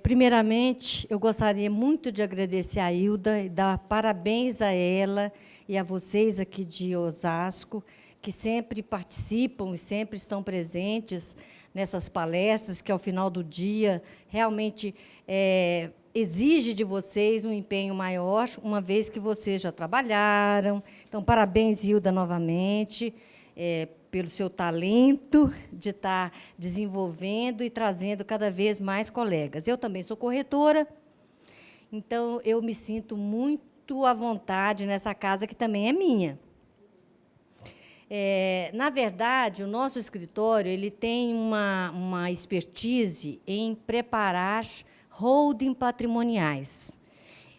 Primeiramente, eu gostaria muito de agradecer a Hilda e dar parabéns a ela e a vocês aqui de Osasco, que sempre participam e sempre estão presentes nessas palestras, que, ao final do dia, realmente exige de vocês um empenho maior, uma vez que vocês já trabalharam. Então, parabéns, Hilda, novamente, pelo seu talento de estar desenvolvendo e trazendo cada vez mais colegas. Eu também sou corretora, então eu me sinto muito à vontade nessa casa, que também é minha. Na verdade, o nosso escritório ele tem uma expertise em preparar holding patrimoniais.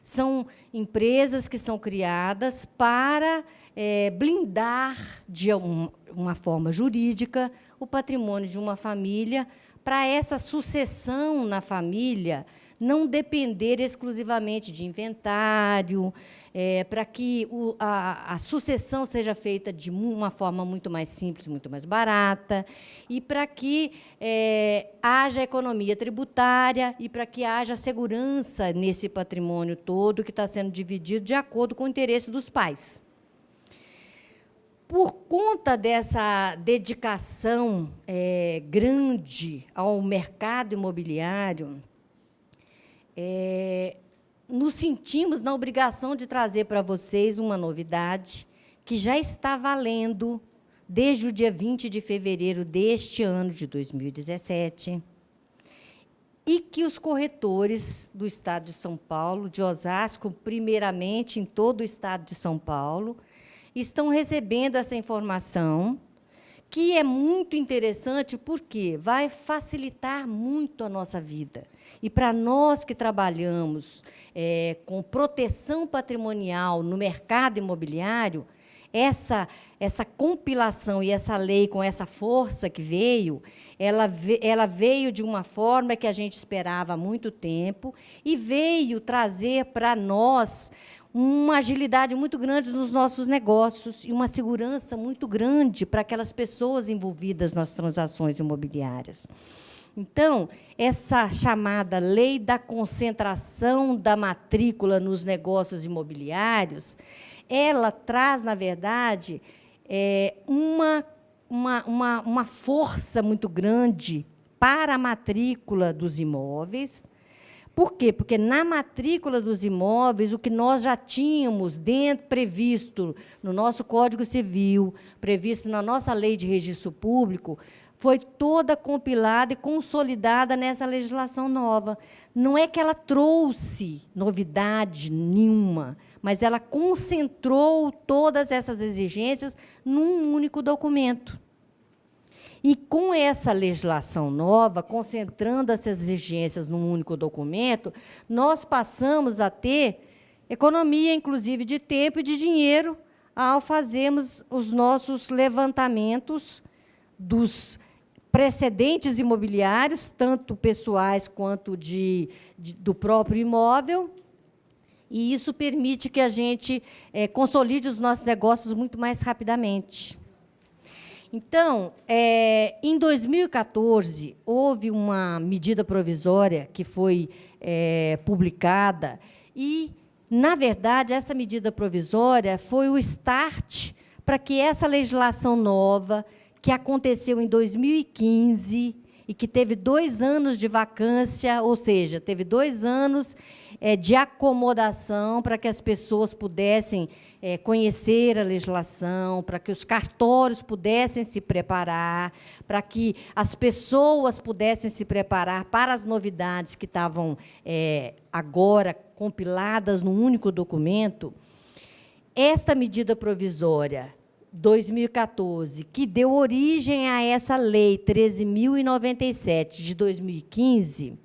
São empresas que são criadas para blindar, de uma forma jurídica, o patrimônio de uma família, para essa sucessão na família não depender exclusivamente de inventário, para que a sucessão seja feita de uma forma muito mais simples, muito mais barata, e para que haja economia tributária e para que haja segurança nesse patrimônio todo que está sendo dividido de acordo com o interesse dos pais. Por conta dessa dedicação grande ao mercado imobiliário, nos sentimos na obrigação de trazer para vocês uma novidade que já está valendo desde o dia 20 de fevereiro deste ano de 2017, e que os corretores do Estado de São Paulo, de Osasco, primeiramente em todo o Estado de São Paulo, estão recebendo essa informação, que é muito interessante, porque vai facilitar muito a nossa vida. E, para nós que trabalhamos com proteção patrimonial no mercado imobiliário, essa compilação e essa lei, com essa força que veio, ela veio de uma forma que a gente esperava há muito tempo e veio trazer para nós uma agilidade muito grande nos nossos negócios e uma segurança muito grande para aquelas pessoas envolvidas nas transações imobiliárias. Então, essa chamada lei da concentração da matrícula nos negócios imobiliários, ela traz, na verdade, uma força muito grande para a matrícula dos imóveis. Por quê? Porque, na matrícula dos imóveis, o que nós já tínhamos previsto no nosso Código Civil, previsto na nossa Lei de Registro Público, foi toda compilada e consolidada nessa legislação nova. Não é que ela trouxe novidade nenhuma, mas ela concentrou todas essas exigências num único documento. E, com essa legislação nova, concentrando essas exigências num único documento, nós passamos a ter economia, inclusive, de tempo e de dinheiro, ao fazermos os nossos levantamentos dos precedentes imobiliários, tanto pessoais quanto do próprio imóvel, e isso permite que a gente consolide os nossos negócios muito mais rapidamente. Então, em 2014, houve uma medida provisória que foi publicada e, na verdade, essa medida provisória foi o start para que essa legislação nova, que aconteceu em 2015 e que teve 2 anos de vacância, ou seja, teve 2 anos de acomodação para que as pessoas pudessem conhecer a legislação, para que os cartórios pudessem se preparar, para que as pessoas pudessem se preparar para as novidades que estavam agora compiladas num único documento. Esta medida provisória 2014, que deu origem a essa lei 13.097 de 2015,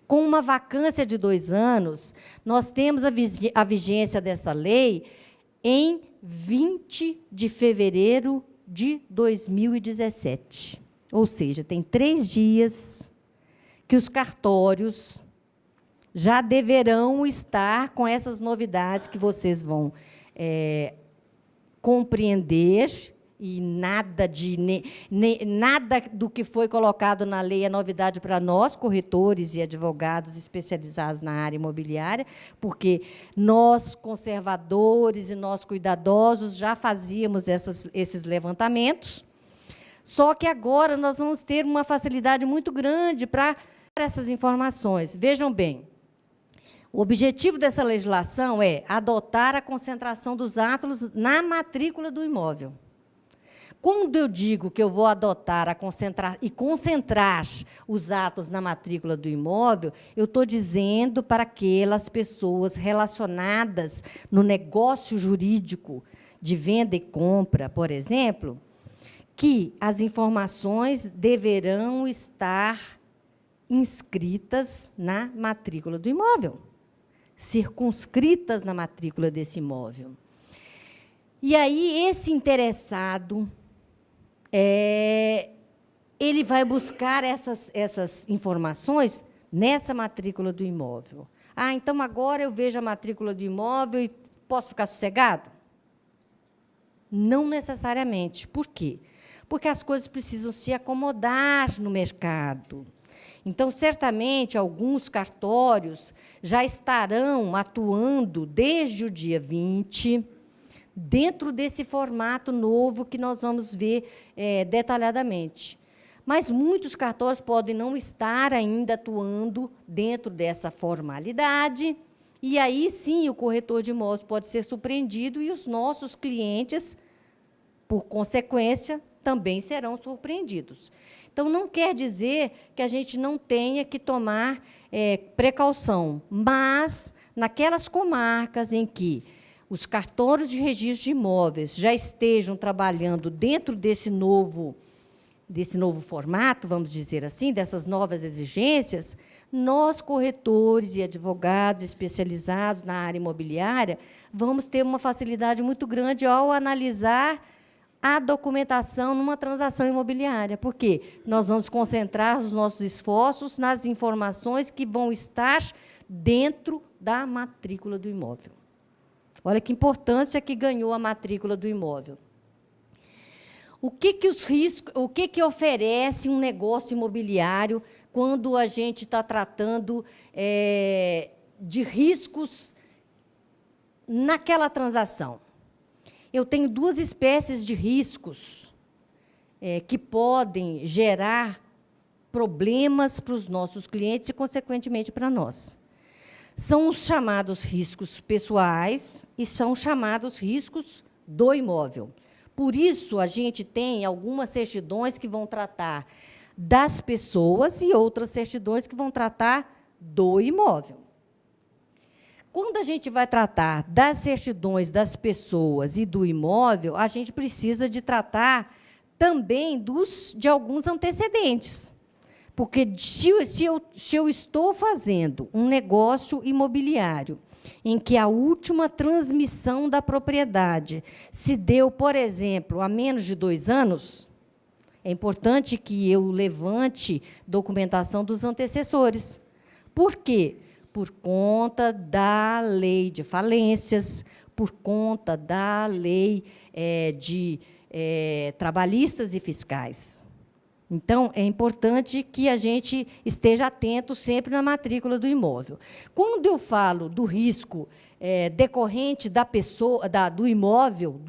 com uma vacância de 2 anos, nós temos a vigência dessa lei em 20 de fevereiro de 2017. Ou seja, tem 3 dias que os cartórios já deverão estar com essas novidades que vocês vão compreender e nada do que foi colocado na lei é novidade para nós, corretores e advogados especializados na área imobiliária, porque nós, conservadores e nós, cuidadosos, já fazíamos esses levantamentos, só que agora nós vamos ter uma facilidade muito grande para essas informações. Vejam bem, o objetivo dessa legislação é adotar a concentração dos atos na matrícula do imóvel. Quando eu digo que eu vou adotar concentrar os atos na matrícula do imóvel, eu estou dizendo para aquelas pessoas relacionadas no negócio jurídico de venda e compra, por exemplo, que as informações deverão estar inscritas na matrícula do imóvel, circunscritas na matrícula desse imóvel. E aí, esse interessado, ele vai buscar essas informações nessa matrícula do imóvel. Ah, então, agora eu vejo a matrícula do imóvel e posso ficar sossegado? Não necessariamente. Por quê? Porque as coisas precisam se acomodar no mercado. Então, certamente, alguns cartórios já estarão atuando desde o dia 20, dentro desse formato novo que nós vamos ver detalhadamente. Mas muitos cartórios podem não estar ainda atuando dentro dessa formalidade, e aí, sim, o corretor de imóveis pode ser surpreendido e os nossos clientes, por consequência, também serão surpreendidos. Então, não quer dizer que a gente não tenha que tomar precaução, mas, naquelas comarcas em que os cartórios de registro de imóveis já estejam trabalhando dentro desse novo formato, vamos dizer assim, dessas novas exigências, nós, corretores e advogados especializados na área imobiliária, vamos ter uma facilidade muito grande ao analisar a documentação numa transação imobiliária. Por quê? Nós vamos concentrar os nossos esforços nas informações que vão estar dentro da matrícula do imóvel. Olha que importância que ganhou a matrícula do imóvel. O que oferece um negócio imobiliário quando a gente está tratando de riscos naquela transação? Eu tenho duas espécies de riscos que podem gerar problemas para os nossos clientes e, consequentemente, para nós. São os chamados riscos pessoais e são chamados riscos do imóvel. Por isso, a gente tem algumas certidões que vão tratar das pessoas e outras certidões que vão tratar do imóvel. Quando a gente vai tratar das certidões das pessoas e do imóvel, a gente precisa de tratar também de alguns antecedentes. Porque, se eu estou fazendo um negócio imobiliário em que a última transmissão da propriedade se deu, por exemplo, há menos de 2 anos, é importante que eu levante documentação dos antecessores. Por quê? Por conta da lei de falências, por conta da lei de trabalhistas e fiscais. Então, é importante que a gente esteja atento sempre na matrícula do imóvel. Quando eu falo do risco decorrente da pessoa, do imóvel,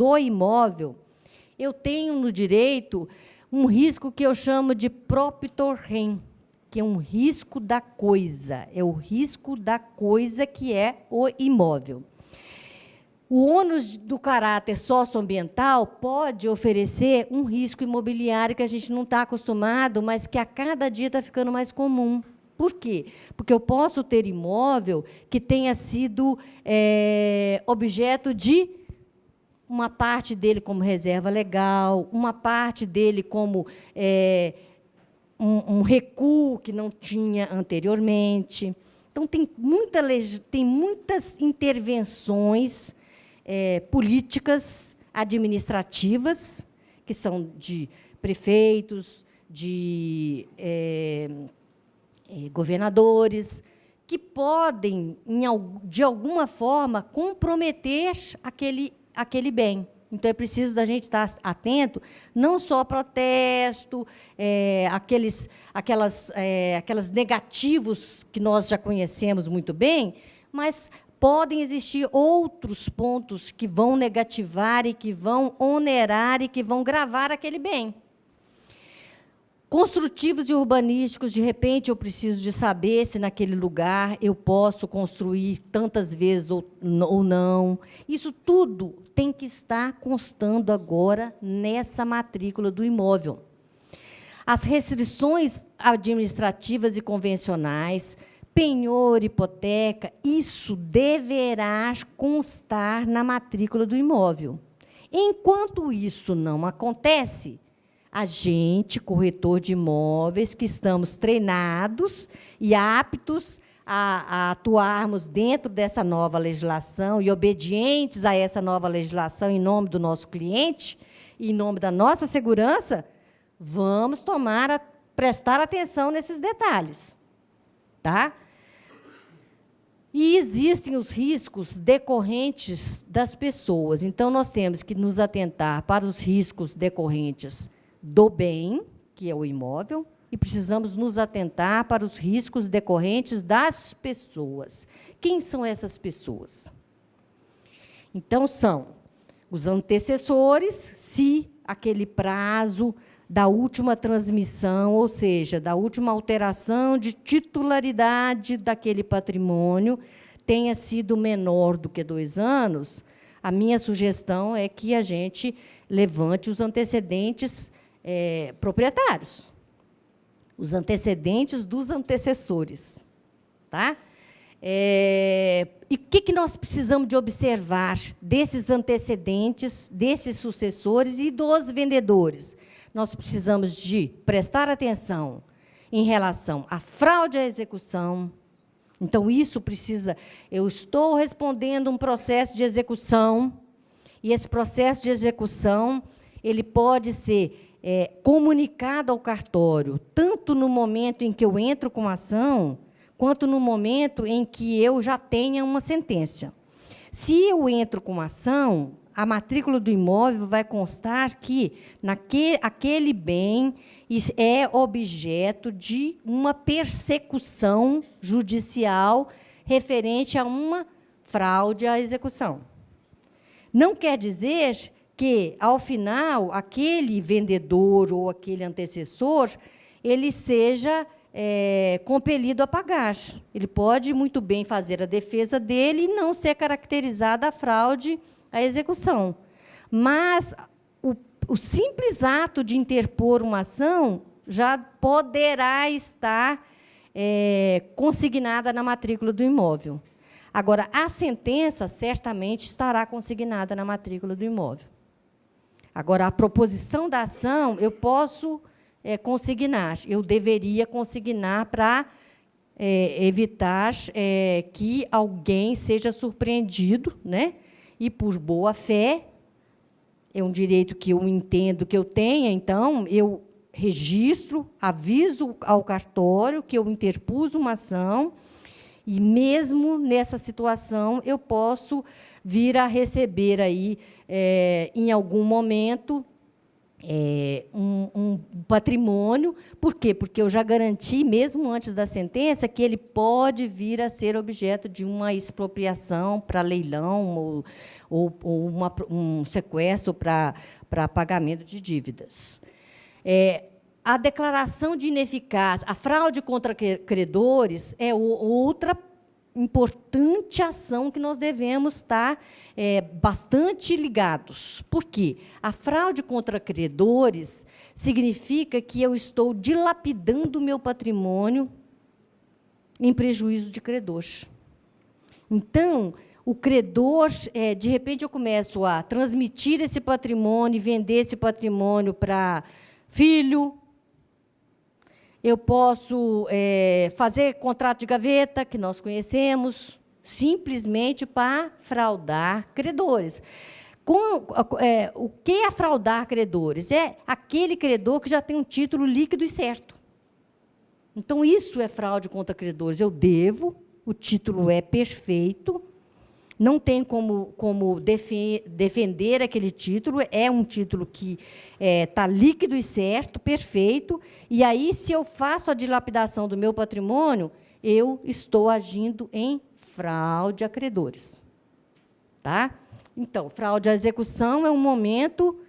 eu tenho no direito um risco que eu chamo de propter rem, que é um risco da coisa, é o risco da coisa que é o imóvel. O ônus do caráter socioambiental pode oferecer um risco imobiliário que a gente não está acostumado, mas que a cada dia está ficando mais comum. Por quê? Porque eu posso ter imóvel que tenha sido objeto de uma parte dele como reserva legal, uma parte dele como um recuo que não tinha anteriormente. Então, tem muitas intervenções políticas administrativas, que são de prefeitos, de governadores, que podem, de alguma forma, comprometer aquele bem. Então, é preciso da gente estar atento, não só ao protesto, aquelas negativos que nós já conhecemos muito bem, mas podem existir outros pontos que vão negativar e que vão onerar e que vão gravar aquele bem. Construtivos e urbanísticos, de repente, eu preciso de saber se naquele lugar eu posso construir tantas vezes ou não. Isso tudo tem que estar constando agora nessa matrícula do imóvel. As restrições administrativas e convencionais, penhor, hipoteca, isso deverá constar na matrícula do imóvel. Enquanto isso não acontece, a gente, corretor de imóveis, que estamos treinados e aptos a atuarmos dentro dessa nova legislação e obedientes a essa nova legislação em nome do nosso cliente e em nome da nossa segurança, vamos prestar atenção nesses detalhes. Tá? E existem os riscos decorrentes das pessoas. Então, nós temos que nos atentar para os riscos decorrentes do bem, que é o imóvel, e precisamos nos atentar para os riscos decorrentes das pessoas. Quem são essas pessoas? Então, são os antecessores, se aquele prazo da última transmissão, ou seja, da última alteração de titularidade daquele patrimônio, tenha sido menor do que 2 anos, a minha sugestão é que a gente levante os antecedentes proprietários, os antecedentes dos antecessores. Tá? E o que nós precisamos de observar desses antecedentes, desses sucessores e dos vendedores? Nós precisamos de prestar atenção em relação à fraude à execução. Então, isso precisa... Eu estou respondendo um processo de execução, e esse processo de execução ele pode ser comunicado ao cartório, tanto no momento em que eu entro com a ação, quanto no momento em que eu já tenha uma sentença. Se eu entro com a ação, a matrícula do imóvel vai constar que aquele bem é objeto de uma persecução judicial referente a uma fraude à execução. Não quer dizer que, ao final, aquele vendedor ou aquele antecessor ele seja compelido a pagar. Ele pode muito bem fazer a defesa dele e não ser caracterizada a fraude à execução. Mas o simples ato de interpor uma ação já poderá estar consignada na matrícula do imóvel. Agora, a sentença certamente estará consignada na matrícula do imóvel. Agora, a proposição da ação, eu posso consignar, eu deveria consignar para evitar que alguém seja surpreendido, né? E, por boa fé, é um direito que eu entendo que eu tenha, então, eu registro, aviso ao cartório que eu interpus uma ação, e, mesmo nessa situação, eu posso vir a receber, aí, em algum momento, um patrimônio. Por quê? Porque eu já garanti, mesmo antes da sentença, que ele pode vir a ser objeto de uma expropriação para leilão ou um sequestro para pagamento de dívidas. A declaração de ineficácia, a fraude contra credores é outra importante ação que nós devemos estar bastante ligados. Por quê? A fraude contra credores significa que eu estou dilapidando o meu patrimônio em prejuízo de credor. Então, o credor, de repente, eu começo a transmitir esse patrimônio, vender esse patrimônio para filho. Eu posso fazer contrato de gaveta, que nós conhecemos, simplesmente para fraudar credores. O que é fraudar credores? É aquele credor que já tem um título líquido e certo. Então, isso é fraude contra credores. Eu devo, o título é perfeito, não tem como defender aquele título, é um título que está líquido e certo, perfeito, e aí, se eu faço a dilapidação do meu patrimônio, eu estou agindo em fraude a credores. Tá? Então, fraude à execução é um momento,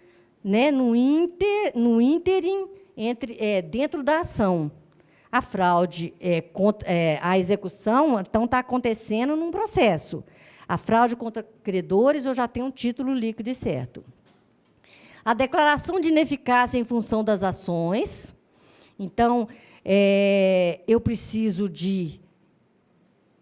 né, no ínterim, dentro da ação. A fraude à execução, então, está acontecendo num processo. A fraude contra credores, eu já tenho um título líquido e certo. A declaração de ineficácia em função das ações. Então, eu preciso de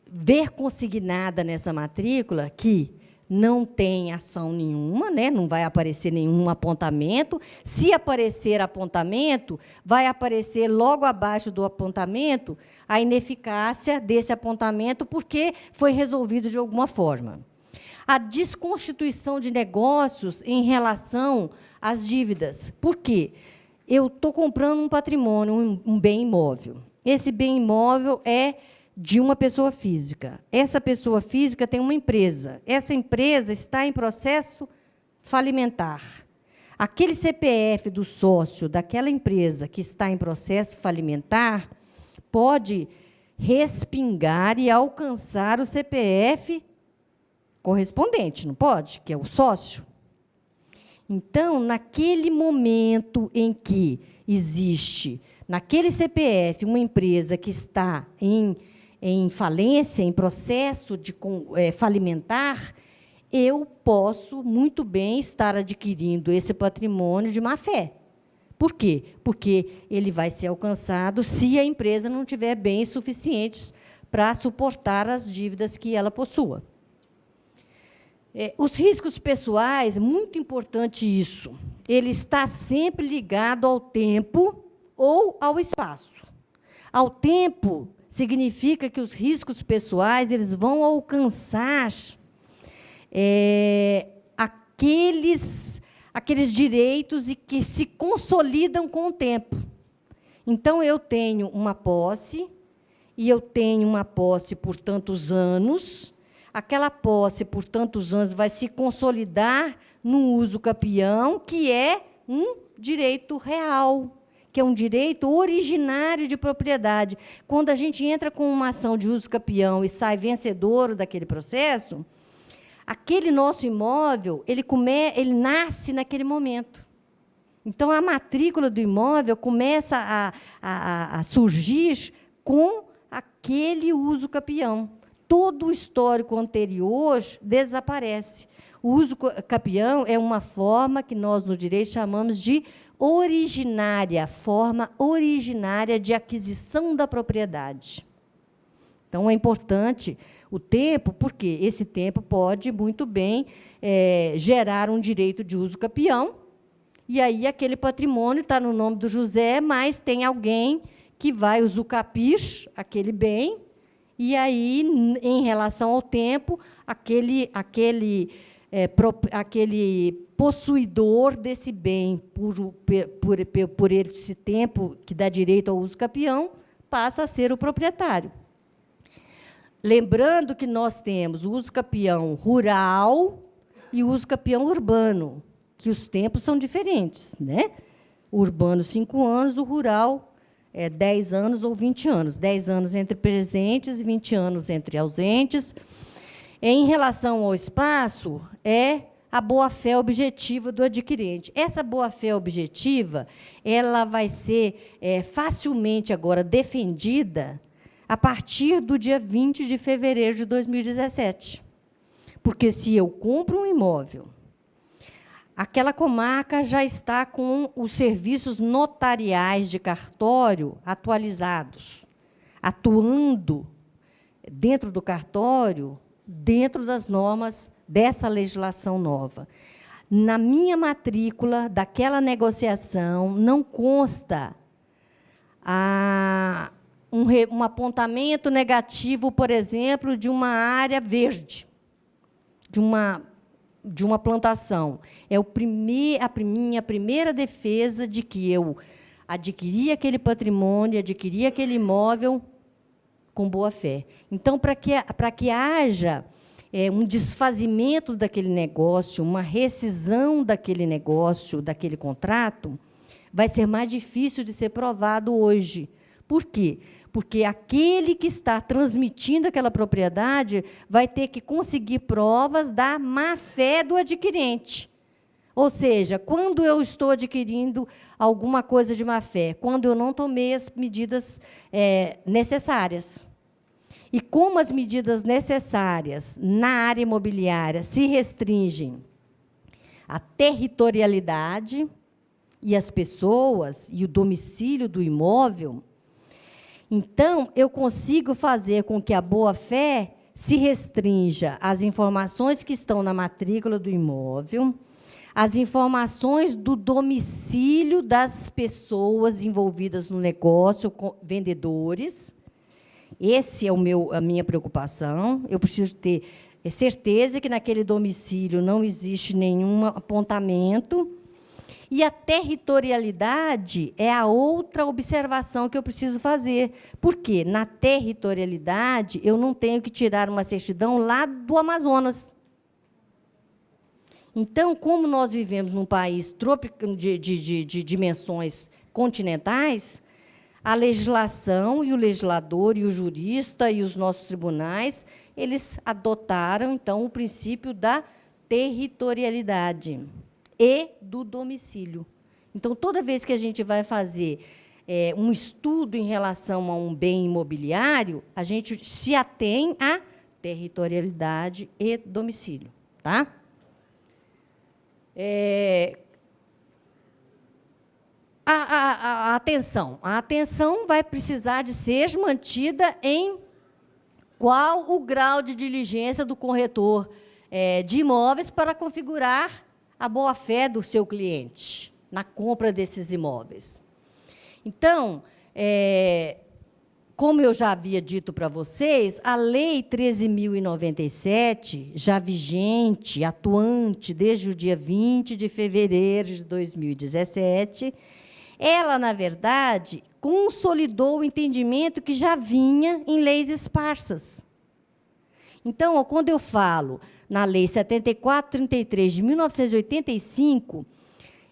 ver consignada nessa matrícula que não tem ação nenhuma, né? Não vai aparecer nenhum apontamento. Se aparecer apontamento, vai aparecer logo abaixo do apontamento a ineficácia desse apontamento, porque foi resolvido de alguma forma. A desconstituição de negócios em relação às dívidas. Por quê? Eu estou comprando um patrimônio, um bem imóvel. Esse bem imóvel é de uma pessoa física. Essa pessoa física tem uma empresa. Essa empresa está em processo falimentar. Aquele CPF do sócio daquela empresa que está em processo falimentar pode respingar e alcançar o CPF correspondente, não pode? Que é o sócio. Então, naquele momento em que existe, naquele CPF, uma empresa que está em falência, em processo de falimentar, eu posso muito bem estar adquirindo esse patrimônio de má-fé. Por quê? Porque ele vai ser alcançado se a empresa não tiver bens suficientes para suportar as dívidas que ela possua. Os riscos pessoais, muito importante isso, ele está sempre ligado ao tempo ou ao espaço. Ao tempo, significa que os riscos pessoais eles vão alcançar aqueles direitos e que se consolidam com o tempo. Então, eu tenho uma posse, e eu tenho uma posse por tantos anos. Aquela posse por tantos anos vai se consolidar no uso capião, que é um direito real, que é um direito originário de propriedade. Quando a gente entra com uma ação de uso capião e sai vencedor daquele processo, aquele nosso imóvel, ele nasce naquele momento. Então, a matrícula do imóvel começa a surgir com aquele uso capião. Todo o histórico anterior desaparece. O uso capião é uma forma que nós, no direito, chamamos de originária, forma originária de aquisição da propriedade. Então, é importante o tempo, porque esse tempo pode, muito bem, gerar um direito de uso capião, e aí aquele patrimônio está no nome do José, mas tem alguém que vai usucapir aquele bem, e aí, em relação ao tempo, aquele possuidor desse bem, por esse tempo que dá direito ao uso capião, passa a ser o proprietário. Lembrando que nós temos o uso capião rural e o uso capião urbano, que os tempos são diferentes, né? O urbano, 5 anos, o rural, 10 anos ou 20 anos. 10 anos entre presentes e 20 anos entre ausentes. Em relação ao espaço, é a boa-fé objetiva do adquirente. Essa boa-fé objetiva ela vai ser facilmente agora defendida a partir do dia 20 de fevereiro de 2017. Porque, se eu compro um imóvel, aquela comarca já está com os serviços notariais de cartório atualizados, atuando dentro do cartório, dentro das normas dessa legislação nova. Na minha matrícula daquela negociação, não consta um apontamento negativo, por exemplo, de uma área verde, de uma plantação. É a minha primeira defesa de que eu adquiri aquele patrimônio, adquiri aquele imóvel com boa-fé. Então, para que haja um desfazimento daquele negócio, uma rescisão daquele negócio, daquele contrato, vai ser mais difícil de ser provado hoje. Por quê? Porque aquele que está transmitindo aquela propriedade vai ter que conseguir provas da má-fé do adquirente. Ou seja, quando eu estou adquirindo alguma coisa de má-fé, quando eu não tomei as medidas necessárias. E como as medidas necessárias na área imobiliária se restringem à territorialidade e às pessoas e o domicílio do imóvel, então, eu consigo fazer com que a boa-fé se restrinja às informações que estão na matrícula do imóvel, às informações do domicílio das pessoas envolvidas no negócio, vendedores. Essa é a minha preocupação. Eu preciso ter certeza que naquele domicílio não existe nenhum apontamento. E a territorialidade é a outra observação que eu preciso fazer. Por quê? Na territorialidade, eu não tenho que tirar uma certidão lá do Amazonas. Então, como nós vivemos num país de dimensões continentais, a legislação e o legislador e o jurista e os nossos tribunais, eles adotaram, então, o princípio da territorialidade e do domicílio. Então, toda vez que a gente vai fazer um estudo em relação a um bem imobiliário, a gente se atém à territorialidade e domicílio. Tá? A atenção vai precisar de ser mantida em qual o grau de diligência do corretor de imóveis para configurar a boa-fé do seu cliente na compra desses imóveis. Então, como eu já havia dito para vocês, a Lei 13.097, já vigente, atuante desde o dia 20 de fevereiro de 2017, ela, na verdade, consolidou o entendimento que já vinha em leis esparsas. Então, quando eu falo na Lei 7433 de 1985,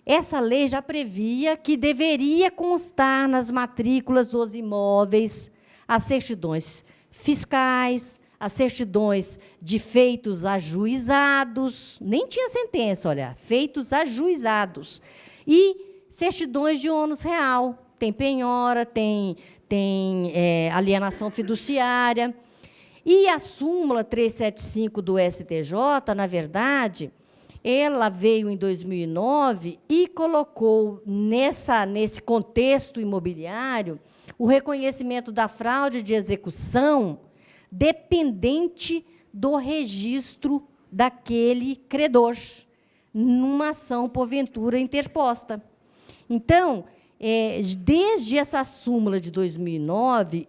essa lei já previa que deveria constar nas matrículas dos imóveis as certidões fiscais, as certidões de feitos ajuizados, nem tinha sentença, olha, feitos ajuizados, e certidões de ônus real, tem penhora, tem alienação fiduciária. E a súmula 375 do STJ, na verdade, ela veio em 2009 e colocou nesse contexto imobiliário o reconhecimento da fraude de execução dependente do registro daquele credor, numa ação, porventura, interposta. Então, desde essa súmula de 2009,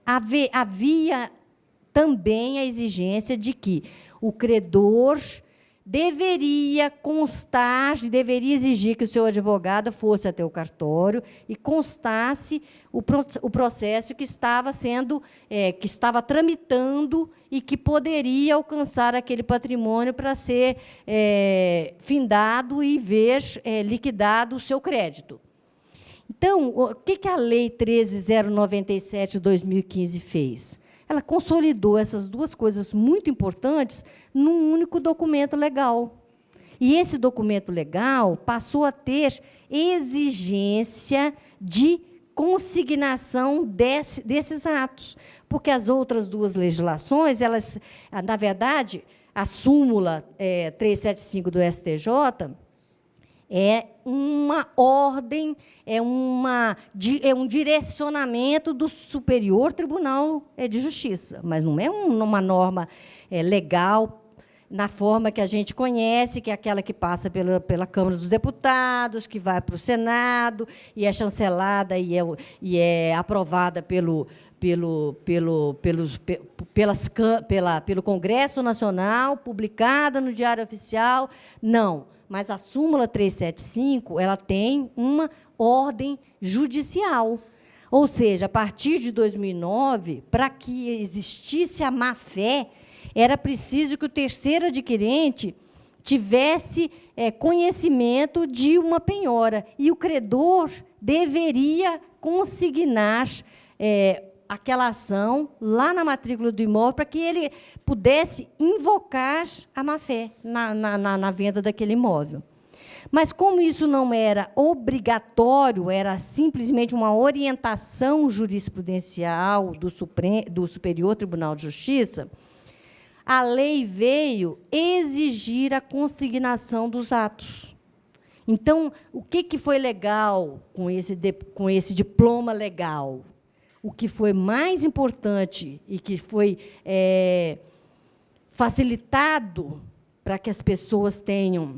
havia também a exigência de que o credor deveria constar, deveria exigir que o seu advogado fosse até o cartório e constasse o processo que estava tramitando e que poderia alcançar aquele patrimônio para ser findado e ver liquidado o seu crédito. Então, o que a Lei 13.097 de 2015 fez? Ela consolidou essas duas coisas muito importantes num único documento legal. E esse documento legal passou a ter exigência de consignação desses atos, porque as outras duas legislações, elas, na verdade, a súmula 375 do STJ é uma ordem, é um direcionamento do Superior Tribunal de Justiça, mas não é uma norma legal na forma que a gente conhece, que é aquela que passa pela Câmara dos Deputados, que vai para o Senado, e é chancelada e é aprovada pelo Congresso Nacional, publicada no Diário Oficial. Não. Mas a súmula 375, ela tem uma ordem judicial. Ou seja, a partir de 2009, para que existisse a má-fé, Era preciso que o terceiro adquirente tivesse conhecimento de uma penhora, e o credor deveria consignar aquela ação lá na matrícula do imóvel para que ele pudesse invocar a má-fé na venda daquele imóvel. Mas, como isso não era obrigatório, era simplesmente uma orientação jurisprudencial do Superior Tribunal de Justiça, a lei veio exigir a consignação dos atos. Então, o que foi legal com esse diploma legal? O que foi mais importante e que foi facilitado para que as pessoas tenham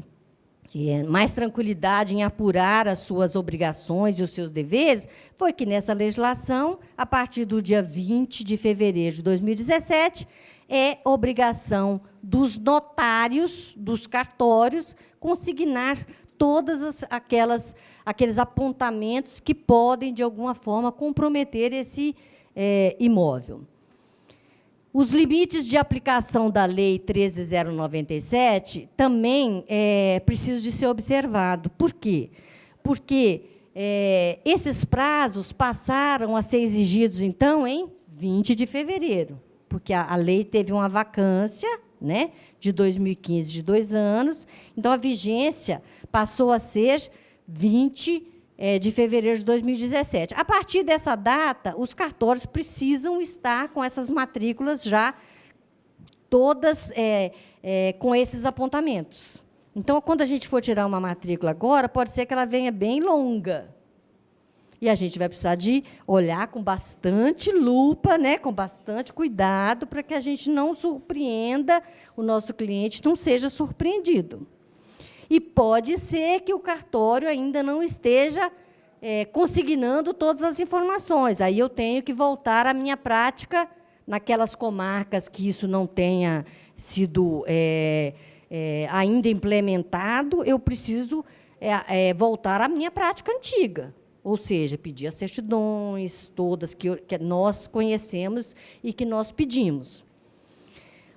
mais tranquilidade em apurar as suas obrigações e os seus deveres, foi que, nessa legislação, a partir do dia 20 de fevereiro de 2017, é obrigação dos notários, dos cartórios, consignar todas aqueles apontamentos que podem, de alguma forma, comprometer esse imóvel. Os limites de aplicação da Lei 13.097 também precisam de ser observados. Por quê? Porque esses prazos passaram a ser exigidos, então, em 20 de fevereiro, porque a lei teve uma vacância, né, de 2015, de 2 anos, então a vigência passou a ser 20 de fevereiro de 2017. A partir dessa data, os cartórios precisam estar com essas matrículas já todas com esses apontamentos. Então, quando a gente for tirar uma matrícula agora, pode ser que ela venha bem longa. E a gente vai precisar de olhar com bastante lupa, né, com bastante cuidado, para que a gente não surpreenda o nosso cliente, não seja surpreendido. E pode ser que o cartório ainda não esteja consignando todas as informações. Aí eu tenho que voltar à minha prática naquelas comarcas que isso não tenha sido ainda implementado, eu preciso voltar à minha prática antiga. Ou seja, pedir as certidões, todas que nós conhecemos e que nós pedimos.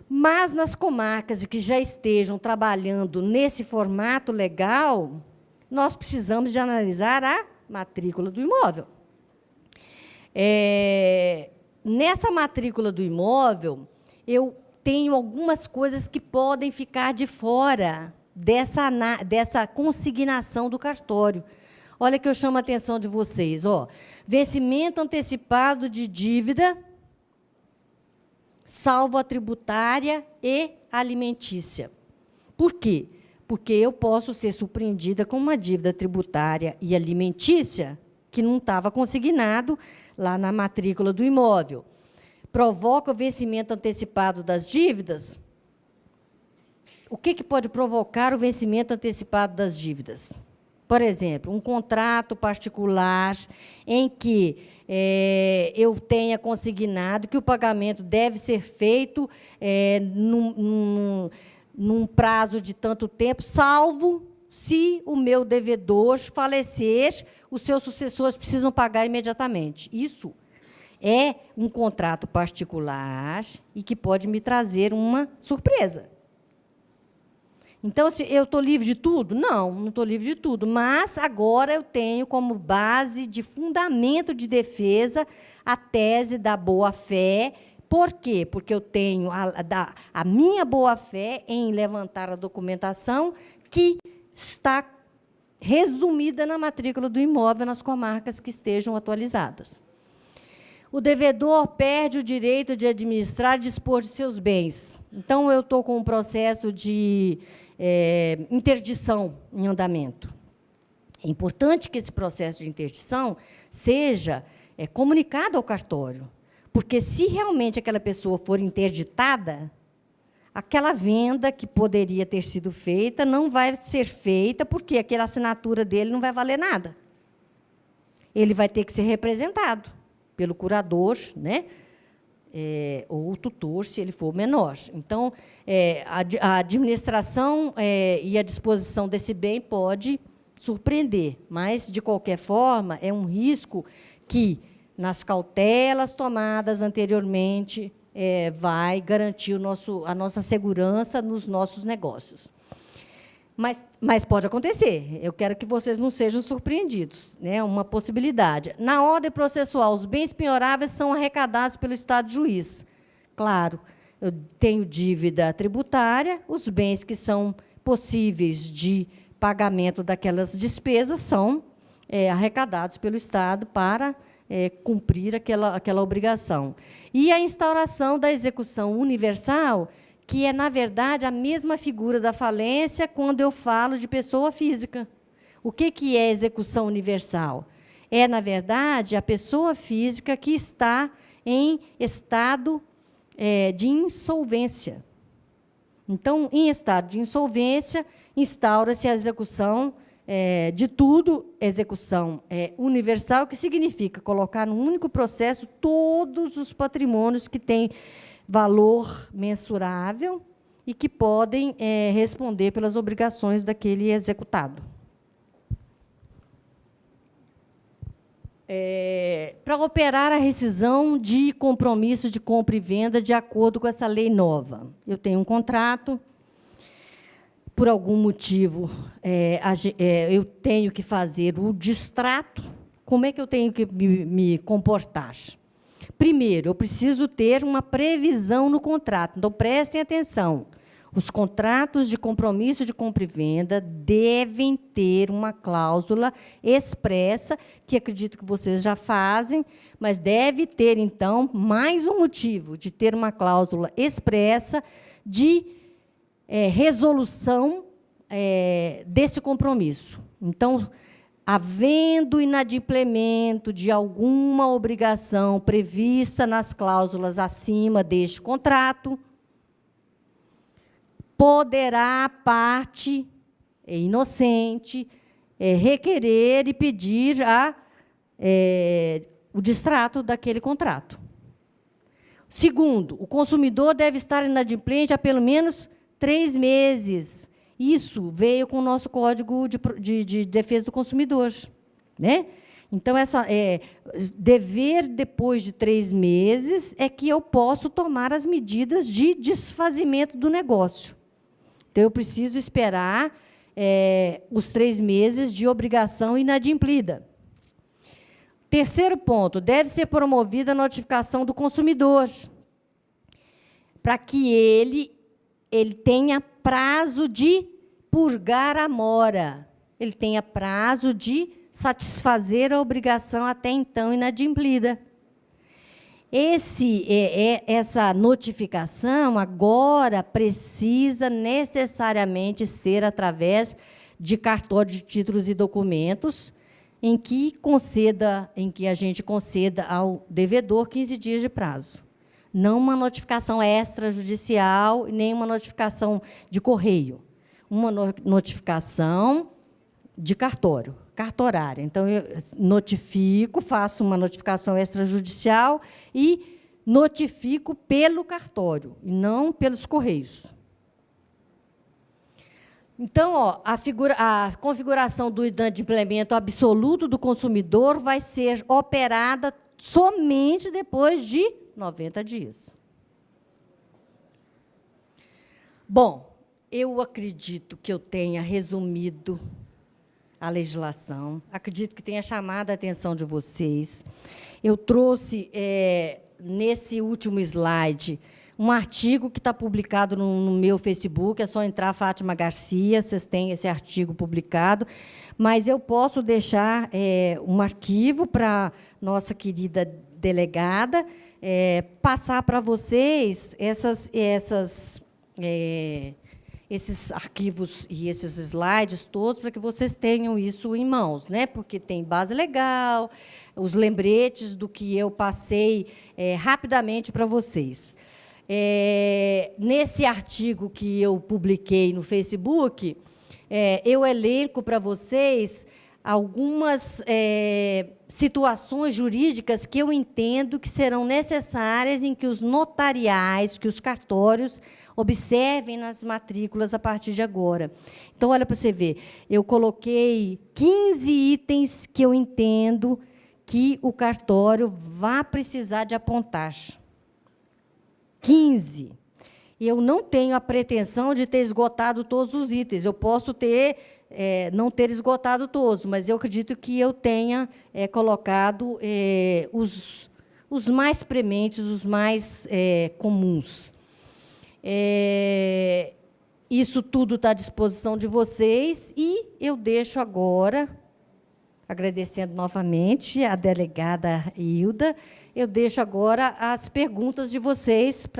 Mas, nas comarcas que já estejam trabalhando nesse formato legal, nós precisamos de analisar a matrícula do imóvel. Nessa matrícula do imóvel, eu tenho algumas coisas que podem ficar de fora dessa consignação do cartório. Olha que eu chamo a atenção de vocês. Vencimento antecipado de dívida, salvo a tributária e alimentícia. Por quê? Porque eu posso ser surpreendida com uma dívida tributária e alimentícia que não estava consignado lá na matrícula do imóvel. Provoca o vencimento antecipado das dívidas? O que pode provocar o vencimento antecipado das dívidas? Por exemplo, um contrato particular em que eu tenha consignado que o pagamento deve ser feito num prazo de tanto tempo, salvo se o meu devedor falecer, os seus sucessores precisam pagar imediatamente. Isso é um contrato particular e que pode me trazer uma surpresa. Então, se eu estou livre de tudo? Não estou livre de tudo, mas agora eu tenho como base de fundamento de defesa a tese da boa-fé. Por quê? Porque eu tenho a minha boa-fé em levantar a documentação que está resumida na matrícula do imóvel nas comarcas que estejam atualizadas. O devedor perde o direito de administrar e dispor de seus bens. Então, eu estou com um processo de interdição em andamento. É importante que esse processo de interdição seja comunicado ao cartório, porque, se realmente aquela pessoa for interditada, aquela venda que poderia ter sido feita não vai ser feita, porque aquela assinatura dele não vai valer nada. Ele vai ter que ser representado pelo curador, né? Ou o tutor, se ele for menor. Então, a administração e a disposição desse bem pode surpreender, mas, de qualquer forma, é um risco que, nas cautelas tomadas anteriormente, vai garantir a nossa segurança nos nossos negócios. Mas pode acontecer. Eu quero que vocês não sejam surpreendidos. Né? Uma possibilidade. Na ordem processual, os bens penhoráveis são arrecadados pelo Estado juiz. Claro, eu tenho dívida tributária, os bens que são possíveis de pagamento daquelas despesas são arrecadados pelo Estado para cumprir aquela obrigação. E a instauração da execução universal, que é, na verdade, a mesma figura da falência quando eu falo de pessoa física. O que é execução universal? É, na verdade, a pessoa física que está em estado de insolvência. Então, em estado de insolvência, instaura-se a execução de tudo, execução universal, que significa colocar num único processo todos os patrimônios que têm valor mensurável e que podem responder pelas obrigações daquele executado. Para operar a rescisão de compromisso de compra e venda de acordo com essa lei nova. Eu tenho um contrato, por algum motivo, eu tenho que fazer o distrato. Como é que eu tenho que me comportar? Primeiro, eu preciso ter uma previsão no contrato. Então, prestem atenção. Os contratos de compromisso de compra e venda devem ter uma cláusula expressa, que acredito que vocês já fazem, mas deve ter, então, mais um motivo de ter uma cláusula expressa de resolução desse compromisso. Então, havendo inadimplemento de alguma obrigação prevista nas cláusulas acima deste contrato, poderá a parte inocente requerer e pedir o distrato daquele contrato. Segundo, o consumidor deve estar inadimplente há pelo menos 3 meses. Isso veio com o nosso Código de Defesa do Consumidor. Né? Então, dever, depois de 3 meses, é que eu posso tomar as medidas de desfazimento do negócio. Então, eu preciso esperar os 3 meses de obrigação inadimplida. Terceiro ponto, deve ser promovida a notificação do consumidor, para que ele tenha prazo de purgar a mora, ele tenha prazo de satisfazer a obrigação até então inadimplida. Essa notificação agora precisa necessariamente ser através de cartório de títulos e documentos, em que a gente conceda ao devedor 15 dias de prazo. Não uma notificação extrajudicial, nem uma notificação de correio. Uma notificação de cartorária. Então, eu notifico, faço uma notificação extrajudicial e notifico pelo cartório, e não pelos correios. Então, a configuração do inadimplemento absoluto do consumidor vai ser operada somente depois de 90 dias. Bom, eu acredito que eu tenha resumido a legislação, acredito que tenha chamado a atenção de vocês. Eu trouxe, nesse último slide, um artigo que está publicado no meu Facebook, é só entrar, Fátima Garcia, vocês têm esse artigo publicado, mas eu posso deixar um arquivo para nossa querida delegada, passar para vocês esses arquivos e esses slides todos, para que vocês tenham isso em mãos, né? Porque tem base legal, os lembretes do que eu passei rapidamente para vocês. Nesse artigo que eu publiquei no Facebook, eu elenco para vocês algumas situações jurídicas que eu entendo que serão necessárias em que os notariais, que os cartórios observem nas matrículas a partir de agora. Então, olha para você ver, eu coloquei 15 itens que eu entendo que o cartório vai precisar de apontar. 15. Eu não tenho a pretensão de ter esgotado todos os itens. Eu posso não ter esgotado todos, mas eu acredito que eu tenha colocado os mais prementes, os mais comuns. Isso tudo está à disposição de vocês, e eu deixo agora, agradecendo novamente a delegada Hilda, eu deixo agora as perguntas de vocês para